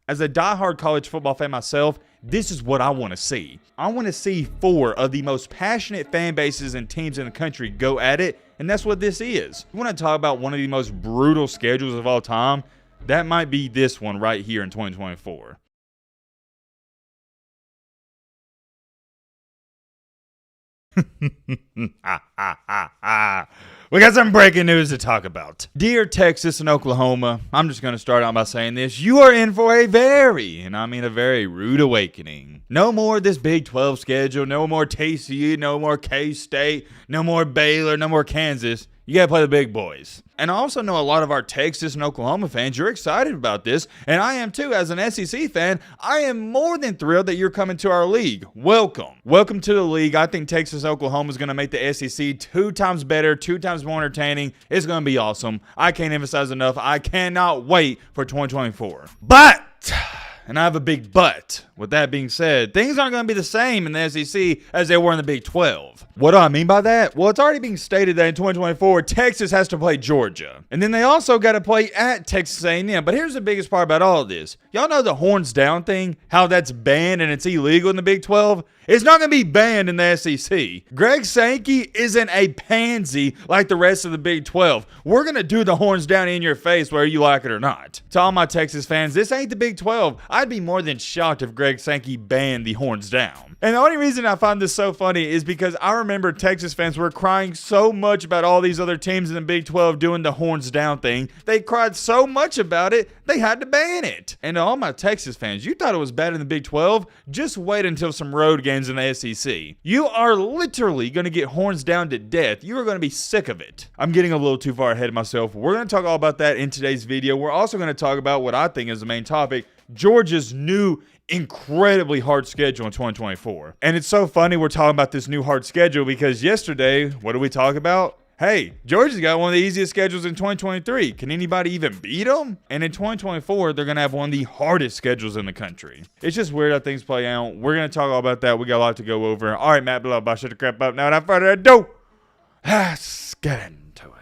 As a diehard college football fan myself, this is what I want to see. I want to see 4 of the most passionate fan bases and teams in the country go at it, and that's what this is. You want to talk about one of the most brutal schedules of all time? That might be this one right here in 2024. We got some breaking news to talk about. Dear Texas and Oklahoma, I'm just going to start out by saying this. You are in for a very rude awakening. No more this Big 12 schedule. No more TCU. No more K-State. No more Baylor. No more Kansas. You got to play the big boys. And I also know a lot of our Texas and Oklahoma fans, you're excited about this, and I am too. As an SEC fan, I am more than thrilled that you're coming to our league. Welcome. Welcome to the league. I think Texas and Oklahoma is going to make the SEC 2 times better, 2 times more entertaining. It's going to be awesome. I can't emphasize enough. I cannot wait for 2024. But... and I have a big but. With that being said, things aren't going to be the same in the SEC as they were in the Big 12. What do I mean by that? Well, it's already being stated that in 2024, Texas has to play Georgia. And then they also got to play at Texas A&M. But here's the biggest part about all of this. Y'all know the horns down thing? How that's banned and it's illegal in the Big 12? It's not going to be banned in the SEC. Greg Sankey isn't a pansy like the rest of the Big 12. We're going to do the horns down in your face whether you like it or not. To all my Texas fans, this ain't the Big 12. I'd be more than shocked if Greg Sankey banned the horns down. And the only reason I find this so funny is because I remember Texas fans were crying so much about all these other teams in the Big 12 doing the horns down thing. They cried so much about it, they had to ban it. And to all my Texas fans, you thought it was bad in the Big 12? Just wait until some road games in the SEC. You are literally going to get horns down to death. You are going to be sick of it. I'm getting a little too far ahead of myself. We're going to talk all about that in today's video. We're also going to talk about what I think is the main topic, Georgia's new incredibly hard schedule in 2024. And it's so funny we're talking about this new hard schedule because yesterday, what did we talk about? Hey, Georgia's got one of the easiest schedules in 2023. Can anybody even beat them? And in 2024, they're going to have one of the hardest schedules in the country. It's just weird how things play out. We're going to talk all about that. We got a lot to go over. All right, Matt, shut the crap up. Now, without further ado, let's get into it.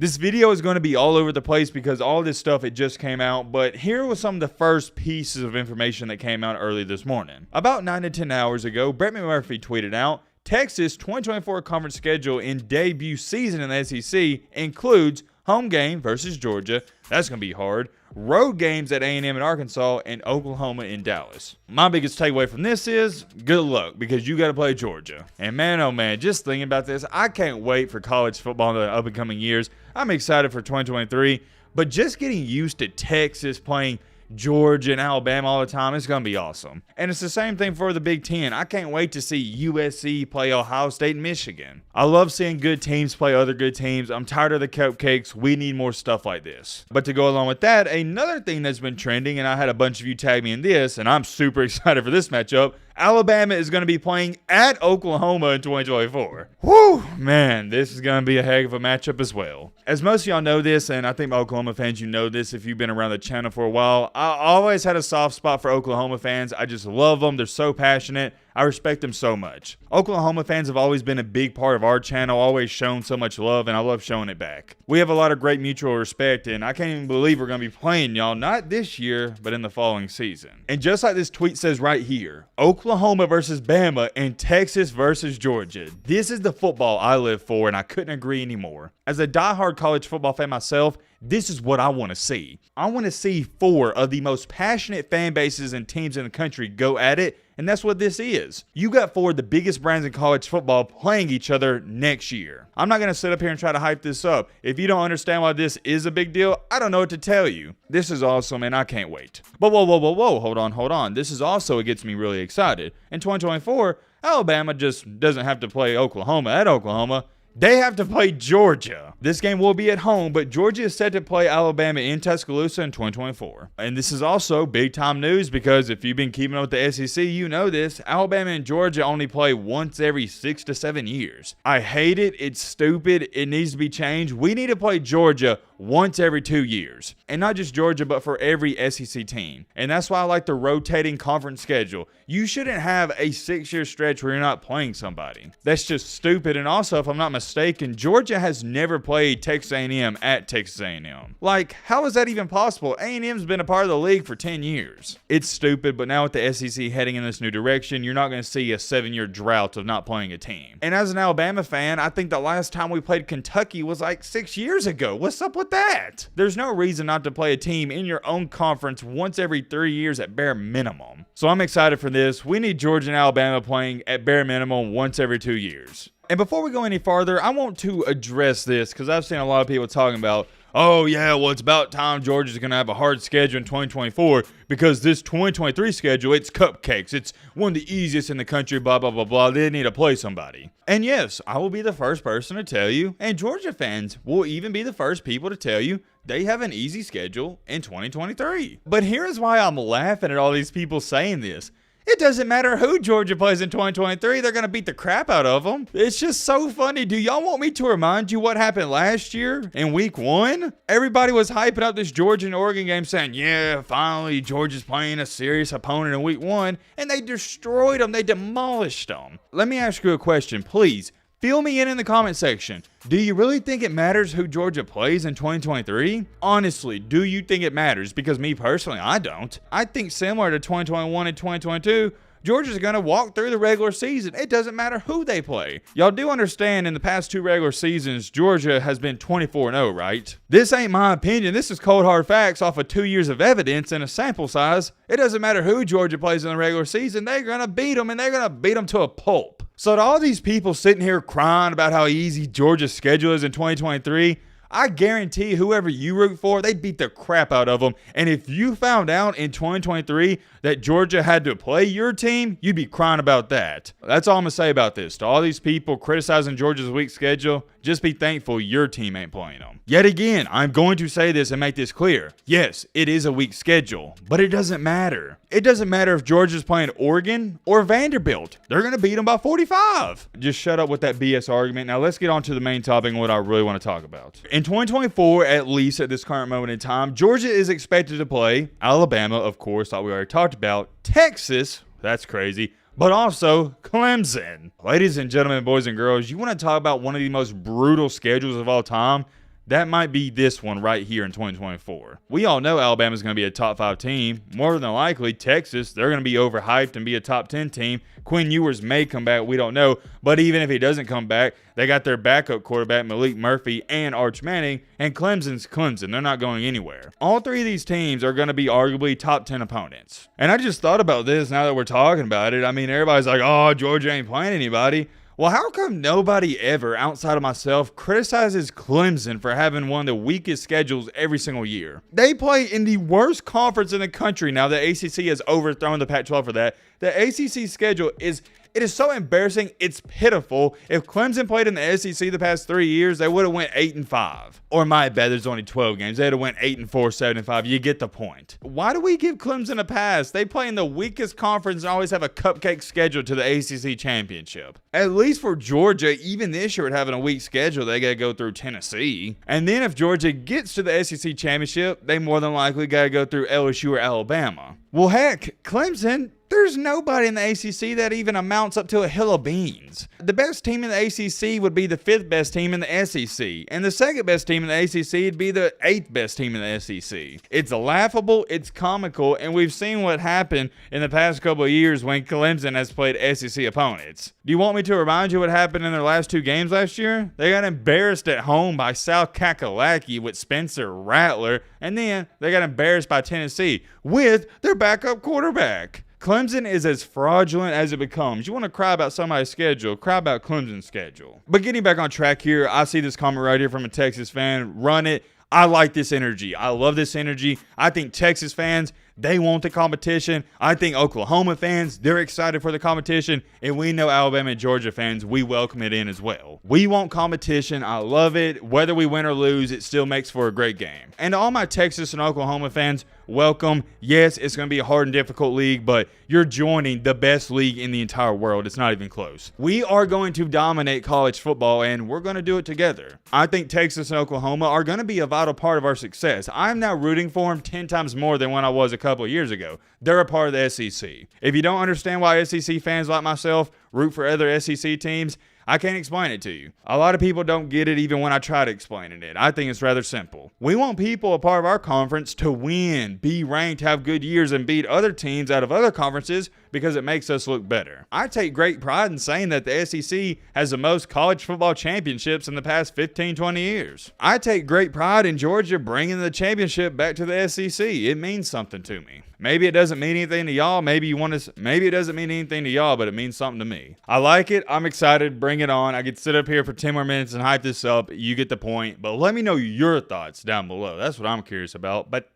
This video is going to be all over the place because all this stuff, it just came out. But here was some of the first pieces of information that came out early this morning. About 9 to 10 hours ago, Brett McMurphy tweeted out, Texas 2024 conference schedule in debut season in the SEC includes home game versus Georgia. That's going to be hard. Road games at A&M in Arkansas and Oklahoma in Dallas. My biggest takeaway from this is good luck because you got to play Georgia. And man, oh man, just thinking about this, I can't wait for college football in the up and coming years. I'm excited for 2023, but just getting used to Texas playing Georgia and Alabama all the time, it's going to be awesome. And it's the same thing for the Big Ten. I can't wait to see USC play Ohio State and Michigan. I love seeing good teams play other good teams. I'm tired of the cupcakes. We need more stuff like this. But to go along with that, another thing that's been trending, and I had a bunch of you tag me in this, and I'm super excited for this matchup, Alabama is going to be playing at Oklahoma in 2024. Whew, man, this is going to be a heck of a matchup as well. As most of y'all know this, and I think my Oklahoma fans, you know this if you've been around the channel for a while, I always had a soft spot for Oklahoma fans. I just love them. They're so passionate. I respect them so much. Oklahoma fans have always been a big part of our channel, always shown so much love, and I love showing it back. We have a lot of great mutual respect, and I can't even believe we're going to be playing y'all, not this year, but in the following season. And just like this tweet says right here, Oklahoma versus Bama and Texas versus Georgia. This is the football I live for, and I couldn't agree anymore. As a diehard college football fan myself, this is what I want to see. I want to see 4 of the most passionate fan bases and teams in the country go at it, and that's what this is. You got 4 of the biggest brands in college football playing each other next year. I'm not going to sit up here and try to hype this up. If you don't understand why this is a big deal, I don't know what to tell you. This is awesome, and I can't wait. But whoa, hold on. This is also, it gets me really excited. In 2024, Alabama just doesn't have to play Oklahoma at Oklahoma. They have to play Georgia. This game will be at home, but Georgia is set to play Alabama in Tuscaloosa in 2024. And this is also big time news because if you've been keeping up with the SEC, you know this. Alabama and Georgia only play once every 6 to 7 years. I hate it. It's stupid. It needs to be changed. We need to play Georgia once every 2 years. And not just Georgia, but for every SEC team. And that's why I like the rotating conference schedule. You shouldn't have a 6-year stretch where you're not playing somebody. That's just stupid. And also, if I'm not mistaken, Georgia has never played Texas A&M at Texas A&M. Like, how is that even possible? A&M's been a part of the league for 10 years. It's stupid, but now with the SEC heading in this new direction, you're not going to see a 7-year drought of not playing a team. And as an Alabama fan, I think the last time we played Kentucky was like 6 years ago. What's up with that? There's no reason not to play a team in your own conference once every 3 years at bare minimum. So I'm excited for this. We need Georgia and Alabama playing at bare minimum once every 2 years. And before we go any farther, I want to address this because I've seen a lot of people talking about, oh yeah, well it's about time Georgia's going to have a hard schedule in 2024 because this 2023 schedule, it's cupcakes. It's one of the easiest in the country, blah, blah, blah, blah. They need to play somebody. And yes, I will be the first person to tell you, and Georgia fans will even be the first people to tell you they have an easy schedule in 2023. But here's why I'm laughing at all these people saying this. It doesn't matter who Georgia plays in 2023. They're going to beat the crap out of them. It's just so funny. Do y'all want me to remind you what happened last year in week 1? Everybody was hyping up this Georgia and Oregon game saying, yeah, finally Georgia's playing a serious opponent in week 1. And they destroyed them. They demolished them. Let me ask you a question, please. Fill me in the comment section. Do you really think it matters who Georgia plays in 2023? Honestly, do you think it matters? Because me personally, I don't. I think similar to 2021 and 2022, Georgia's going to walk through the regular season. It doesn't matter who they play. Y'all do understand in the past 2 regular seasons, Georgia has been 24-0, right? This ain't my opinion. This is cold hard facts off of 2 years of evidence and a sample size. It doesn't matter who Georgia plays in the regular season. They're going to beat them, and they're going to beat them to a pulp. So to all these people sitting here crying about how easy Georgia's schedule is in 2023, I guarantee whoever you root for, they'd beat the crap out of them. And if you found out in 2023 that Georgia had to play your team, you'd be crying about that. That's all I'm going to say about this. To all these people criticizing Georgia's weak schedule, just be thankful your team ain't playing them. Yet again, I'm going to say this and make this clear. Yes, it is a weak schedule, but it doesn't matter. It doesn't matter if Georgia's playing Oregon or Vanderbilt. They're going to beat them by 45. Just shut up with that BS argument. Now let's get on to the main topic and what I really want to talk about. In 2024, at least at this current moment in time, Georgia is expected to play Alabama, of course, like we already talked about, Texas, that's crazy, but also Clemson. Ladies and gentlemen, boys and girls, you want to talk about one of the most brutal schedules of all time? That might be this one right here in 2024. We all know Alabama's going to be a top 5 team. More than likely, Texas, they're going to be overhyped and be a top 10 team. Quinn Ewers may come back, we don't know. But even if he doesn't come back, they got their backup quarterback, Malik Murphy, and Arch Manning, and Clemson's Clemson. They're not going anywhere. All 3 of these teams are going to be arguably top 10 opponents. And I just thought about this now that we're talking about it. I mean, everybody's like, oh, Georgia ain't playing anybody. Well, how come nobody ever, outside of myself, criticizes Clemson for having one of the weakest schedules every single year? They play in the worst conference in the country now. The ACC has overthrown the Pac-12 for that. The ACC schedule is so embarrassing, it's pitiful. If Clemson played in the SEC the past 3 years, they would have went 8-5. Or my bad, there's only 12 games. They'd have went 8-4, 7-5. You get the point. Why do we give Clemson a pass? They play in the weakest conference and always have a cupcake schedule to the ACC championship. At least for Georgia, even this year, having a weak schedule, they got to go through Tennessee. And then if Georgia gets to the SEC championship, they more than likely got to go through LSU or Alabama. Well, heck, Clemson, there's nobody in the ACC that even amounts up to a hill of beans. The best team in the ACC would be the 5th best team in the SEC, and the 2nd best team in the ACC would be the 8th best team in the SEC. It's laughable, it's comical, and we've seen what happened in the past couple of years when Clemson has played SEC opponents. Do you want me to remind you what happened in their last 2 games last year? They got embarrassed at home by South Kakalaki with Spencer Rattler, and then they got embarrassed by Tennessee with their backup quarterback. Clemson is as fraudulent as it becomes. You want to cry about somebody's schedule, cry about Clemson's schedule. But getting back on track here, I see this comment right here from a Texas fan. Run it. I like this energy. I love this energy. I think Texas fans, they want the competition. I think Oklahoma fans, they're excited for the competition. And we know Alabama and Georgia fans, we welcome it in as well. We want competition. I love it. Whether we win or lose, it still makes for a great game. And to all my Texas and Oklahoma fans, welcome. Yes, it's going to be a hard and difficult league, but you're joining the best league in the entire world. It's not even close. We are going to dominate college football, and we're going to do it together. I think Texas and Oklahoma are going to be a vital part of our success. I'm now rooting for them 10 times more than when I was a couple of years ago. They're a part of the SEC. If you don't understand why SEC fans like myself root for other SEC teams, I can't explain it to you. A lot of people don't get it even when I try to explain it. I think it's rather simple. We want people a part of our conference to win, be ranked, have good years, and beat other teams out of other conferences because it makes us look better. I take great pride in saying that the SEC has the most college football championships in the past 15, 20 years. I take great pride in Georgia bringing the championship back to the SEC. It means something to me. Maybe it doesn't mean anything to y'all. Maybe it doesn't mean anything to y'all, but it means something to me. I like it. I'm excited. Bring it on. I could sit up here for 10 more minutes and hype this up. You get the point. But let me know your thoughts down below. That's what I'm curious about. But,